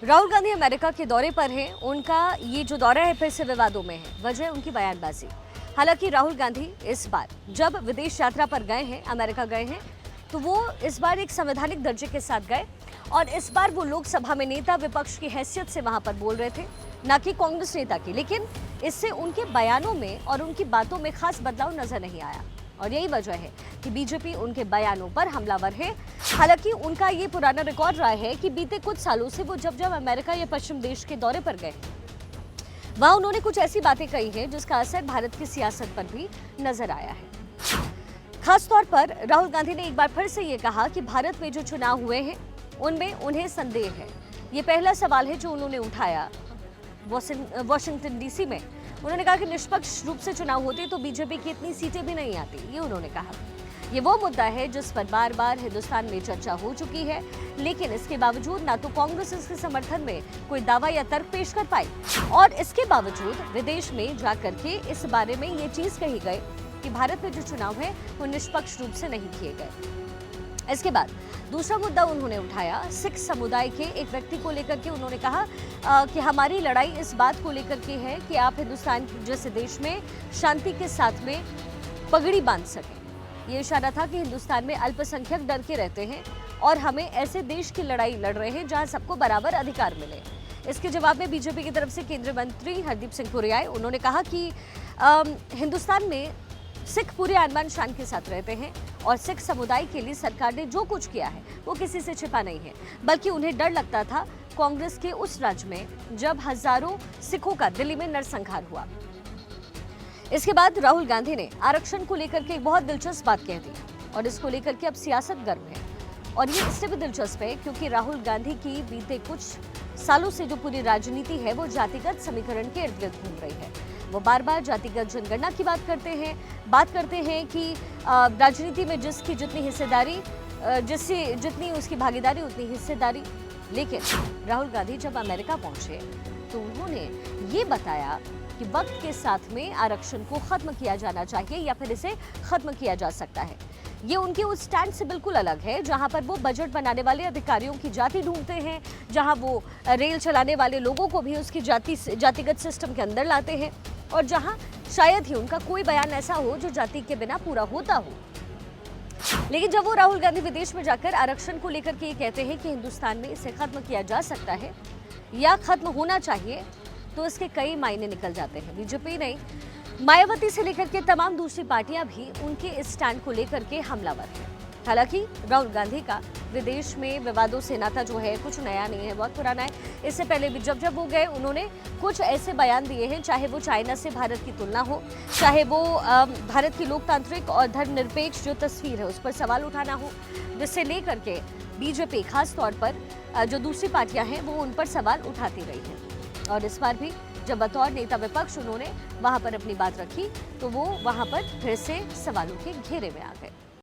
Rahul Gandhi America के दौरे पर हैं। उनका ये जो दौरा है फिर से विवादों में है, वजह उनकी बयानबाजी। हालांकि राहुल गांधी इस बार जब विदेश यात्रा पर गए हैं, अमेरिका गए हैं, तो वो इस बार एक संवैधानिक दर्जे के साथ गए और इस बार वो लोकसभा में नेता विपक्ष की हैसियत से वहां पर बोल रहे थे, न कि कांग्रेस नेता की। लेकिन इससे उनके बयानों में और उनकी बातों में खास बदलाव नजर नहीं आया और यही वजह है कि बीजेपी उनके बयानों पर हमलावर है। हालांकि उनका ये पुराना रिकॉर्ड रहा है कि बीते कुछ सालों से वो जब अमेरिका या पश्चिम देश के दौरे पर गए, वहां उन्होंने कुछ ऐसी बातें कही हैं जिसका असर भारत की सियासत पर भी नजर आया है। खास तौर पर राहुल गांधी ने एक बार फिर से ये कहा कि भारत में जो चुनाव हुए हैं उनमें उन्हें संदेह है। ये पहला सवाल है जो उन्होंने उठाया वॉशिंगटन डीसी में। उन्होंने कहा कि निष्पक्ष रूप से चुनाव होते तो बीजेपी की इतनी सीटें भी नहीं आती, ये उन्होंने कहा। ये वो मुद्दा है जिस पर बार बार हिंदुस्तान में चर्चा हो चुकी है, लेकिन इसके बावजूद ना तो कांग्रेस इसके समर्थन में कोई दावा या तर्क पेश कर पाई और इसके बावजूद विदेश में जाकर के इस बारे में ये चीज कही गई कि भारत में जो चुनाव है वो निष्पक्ष रूप से नहीं किए गए। इसके बाद दूसरा मुद्दा उन्होंने उठाया सिख समुदाय के एक व्यक्ति को लेकर के। उन्होंने कहा कि हमारी लड़ाई इस बात को लेकर के है कि आप हिंदुस्तान जैसे देश में शांति के साथ में पगड़ी बांध सकें। ये इशारा था कि हिंदुस्तान में अल्पसंख्यक डर के रहते हैं और हमें ऐसे देश की लड़ाई लड़ रहे हैं जहां सबको बराबर अधिकार मिले। इसके जवाब में बीजेपी की तरफ से केंद्रीय मंत्री हरदीप सिंह पुरी आए। उन्होंने कहा कि हिंदुस्तान में सिख पूरे आन शान के साथ रहते हैं और सिख समुदाय के लिए सरकार ने जो कुछ किया है वो किसी से छिपा नहीं है, बल्कि उन्हें डर लगता था कांग्रेस के उस राज्य में जब हजारों सिखों का दिल्ली में नरसंहार हुआ। इसके बाद राहुल गांधी ने आरक्षण को लेकर के एक बहुत दिलचस्प बात कह दी और इसको लेकर के अब सियासत गर्म है और ये इससे भी दिलचस्प है क्योंकि राहुल गांधी की बीते कुछ सालों से जो पूरी राजनीति है वो जातिगत समीकरण के इर्द गिर्द घूम रही है। वो बार बार जातिगत जनगणना की बात करते हैं कि राजनीति में जिसकी जितनी हिस्सेदारी, जितनी उसकी भागीदारी उतनी हिस्सेदारी। लेकिन राहुल गांधी जब अमेरिका पहुंचे तो उन्होंने ये बताया कि वक्त के साथ में आरक्षण को खत्म किया जाना चाहिए या फिर इसे खत्म किया जा सकता है। ये उनके उस स्टैंड से बिल्कुल अलग है जहां पर वो बजट बनाने वाले अधिकारियों की जाति ढूंढते हैं, जहां वो रेल चलाने वाले लोगों को भी उसकी जातिगत सिस्टम के अंदर लाते हैं और जहां शायद ही उनका कोई बयान ऐसा हो जो जाति के बिना पूरा होता हो। लेकिन जब वो राहुल गांधी विदेश में जाकर आरक्षण को लेकर के ये कहते हैं कि हिंदुस्तान में इसे खत्म किया जा सकता है या खत्म होना चाहिए, तो इसके कई मायने निकल जाते हैं। बीजेपी नहीं, मायावती से लेकर के तमाम दूसरी पार्टियां भी उनके इस स्टैंड को लेकर के हमलावर हैं। हालांकि राहुल गांधी का विदेश में विवादों से नाता जो है कुछ नया नहीं है, बहुत पुराना है। इससे पहले भी जब वो गए उन्होंने कुछ ऐसे बयान दिए हैं, चाहे वो चाइना से भारत की तुलना हो, चाहे वो भारत की लोकतांत्रिक और धर्मनिरपेक्ष जो तस्वीर है उस पर सवाल उठाना हो, जिससे लेकर के बीजेपी खास तौर पर जो दूसरी पार्टियां हैं वो उन पर सवाल उठाती रही है। और इस बार भी जब बतौर नेता विपक्ष उन्होंने वहां पर अपनी बात रखी तो वो वहां पर फिर से सवालों के घेरे में आ गए।